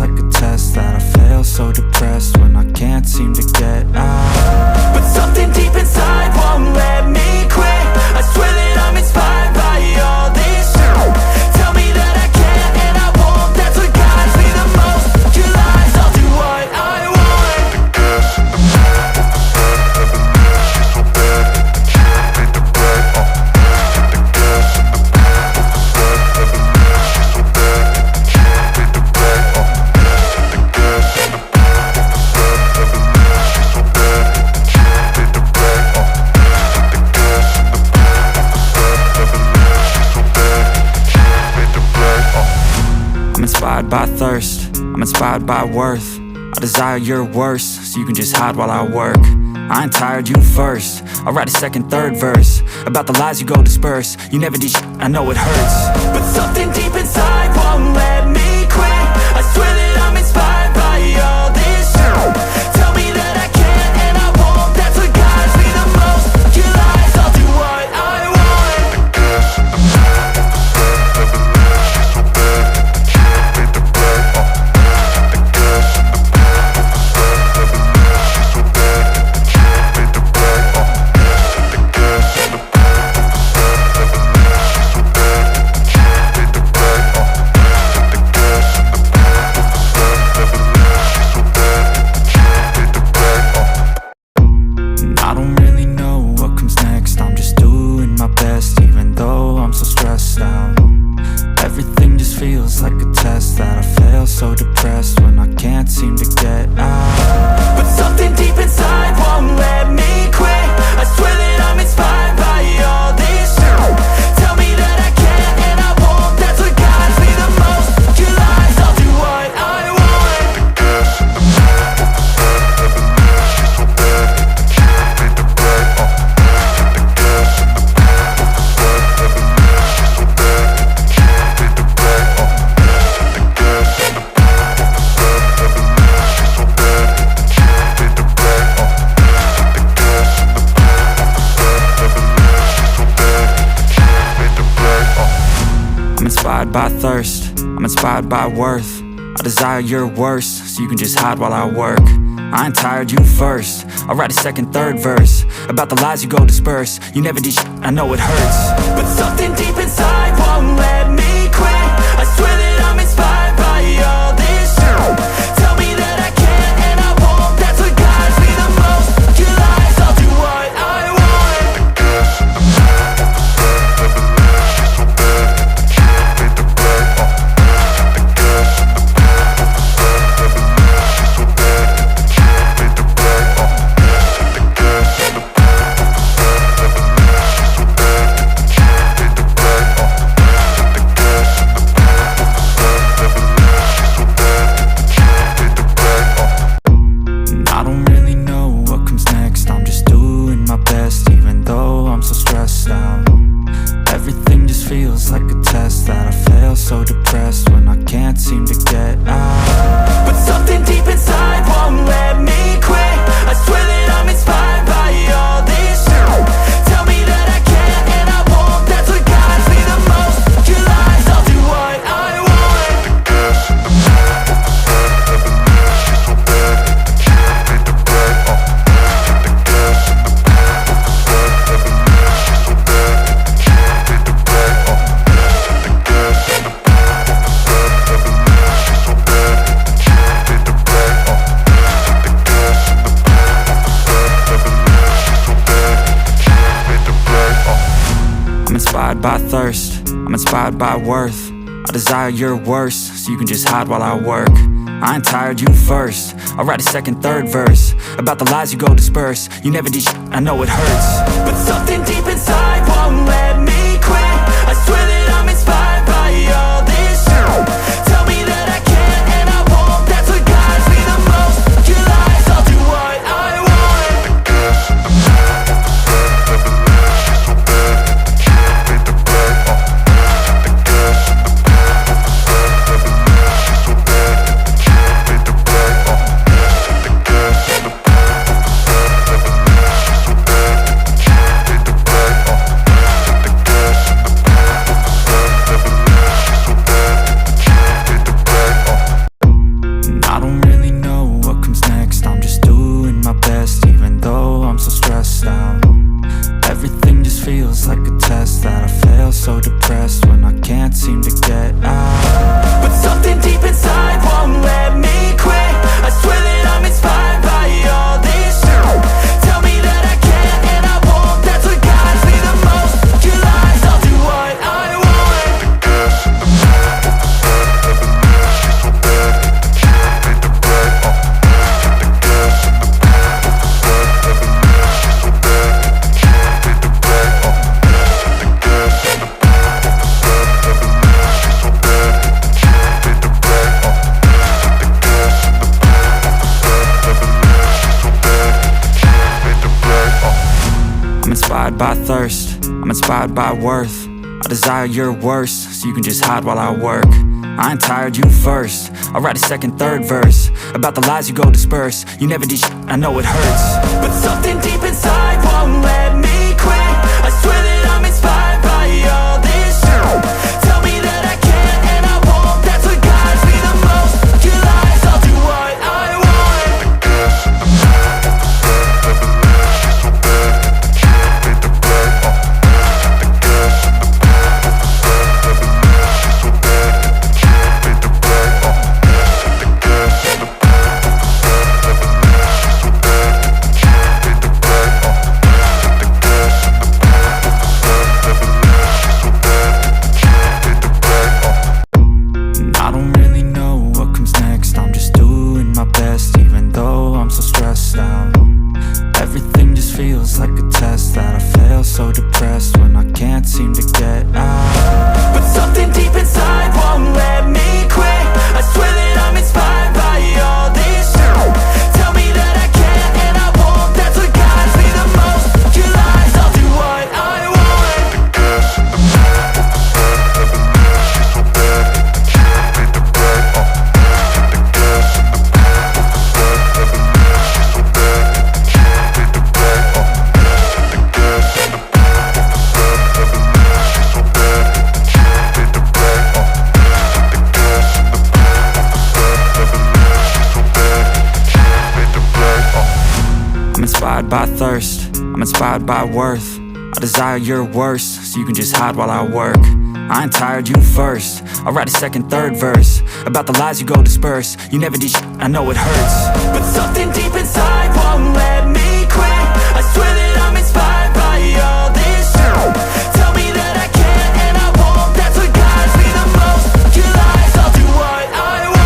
like a test that I fail, so depressed when I can't seem to get out. But something deep inside won't let me quit. I swear that I'm inspired by all this shit. Tell me that I can't and I won't. That's what guides me the most. Your lies, I'll do what I want. I'm inspired by thirst, I'm inspired by worth. I desire your worst, so you can just hide while I work. I ain't tired, you first. I'll write a second, third verse about the lies you go disperse. You never did shit, I know it hurts. But something deep inside won't let me quit. I swear that I'm inspired by all this shit. Tell me that I can't and I won't. That's what guides me the most. Your lies, I'll do what I want. I don't really know what comes next. I'm just doing my best, even though I'm so stressed out. Everything just feels like a test that I fail, so depressed when I can't seem to get out. But something deep inside won't let me quit. I swear that I'm inspired by all this shit. Tell me that I can't and I won't. That's what guides me the most. Your lies, I'll do what I want. I'm inspired by thirst, I'm inspired by worth. I desire your worst, so you can just hide while I work. I ain't tired, you first. I'll write a second, third verse about the lies you go disperse. You never did shit, I know it hurts. But something deep inside won't let me quit. I swear that I'm inspired by all this shit. Tell me that I can't and I won't. That's what guides me the most. Your lies, I'll do what I want. I don't really know what comes next. I'm just doing my best, even though I'm so stressed out. Everything just feels like a test that I fail, so depressed when I can't seem to get out. But something deep inside won't let me quit. I swear that I'm inspired by all this shit. Tell me that I can't and I won't. That's what guides me the most. Your lies, I'll do what I want. I'm inspired by thirst, I'm inspired by worth. I desire your worst, so you can just hide while I work. I ain't tired, you first. I'll write a second, third verse about the lies you go disperse. You never did shit, I know it hurts. But something deep inside won't let me quit. I swear that I'm inspired by all this shit. Tell me that I can't and I won't. That's what guides me the most. Your lies, I'll do what I want. inspired by thirst, I'm inspired by worth. I desire your worst, so you can just hide while I work. I ain't tired, you first. I'll write a second, third verse about the lies you go disperse. You never did shit, I know it hurts, but something deep inside won't let me quit. I swear that I'm inspired by all this shit. Tell me that I can't and I won't. That's what guides me the most. Your lies, I'll do what I want. By thirst, I'm inspired by worth. I desire your worst, so you can just hide while I work. I ain't tired, you first. I'll write a second, third verse about the lies you go disperse. You never did shit, I know it hurts, but something deep inside won't let me quit. I swear that I'm inspired by all this shit. Tell me that I can't and I won't. That's what guides me the most. Your lies, I'll do what I want.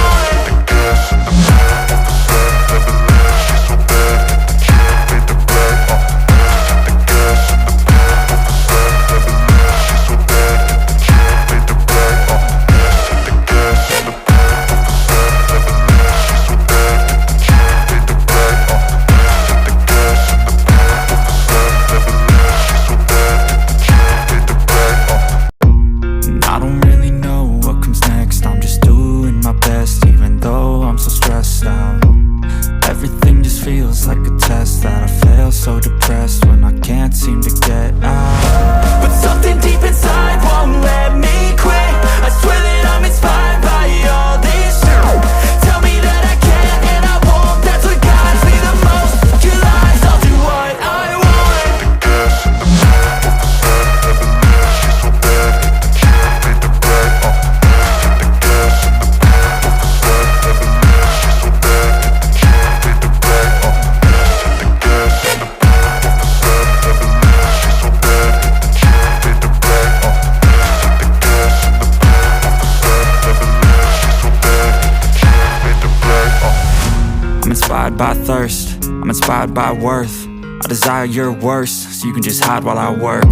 By thirst, I'm inspired by worth. I desire your worst, so you can just hide while I work.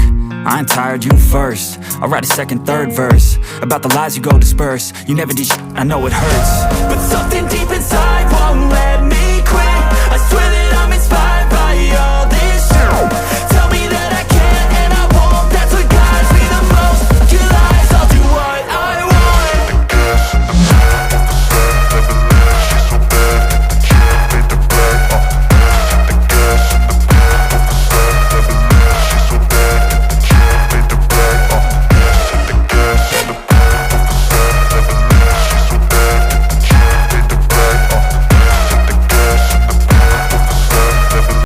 I ain't tired, you first. I'll write a second, third verse about the lies you go disperse. You never did shit, I know it hurts, but something